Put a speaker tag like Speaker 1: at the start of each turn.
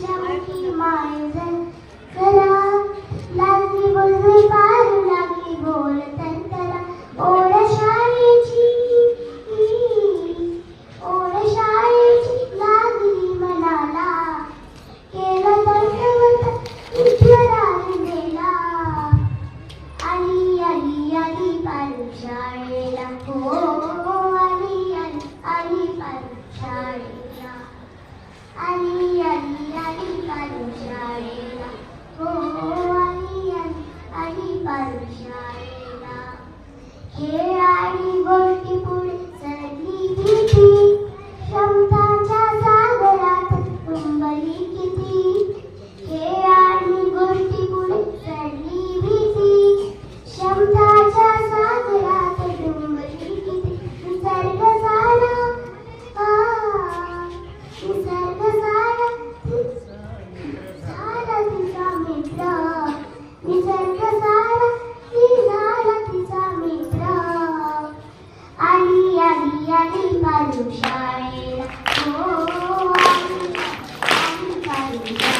Speaker 1: चमकी मायजन करा लागली बोलवे पारू लागली बोल तंतरा ओढ शाळेची लागली मनाला केलं तंतवत ईश्वराने दिला आली आली आली पारू शाळेला हो आली आली आली पारू शाळेला आली आली आली पारू शाळेला हो आली आली आली पारू शाळेला खेळ आणि गोष्टी पुढे सरली भीती क्षमताच्या सागरात तुंबली किती खेळ आणि गोष्टी पुढे सरली भीती क्षमताच्या सागरात तुंबली किती निसर्ग सारा निसर्ग सारा झाला तिचा मित्र निसर्ग सारा झाला तिचा मित्र आली आली आली पारू शाळेला हो आली आली पारू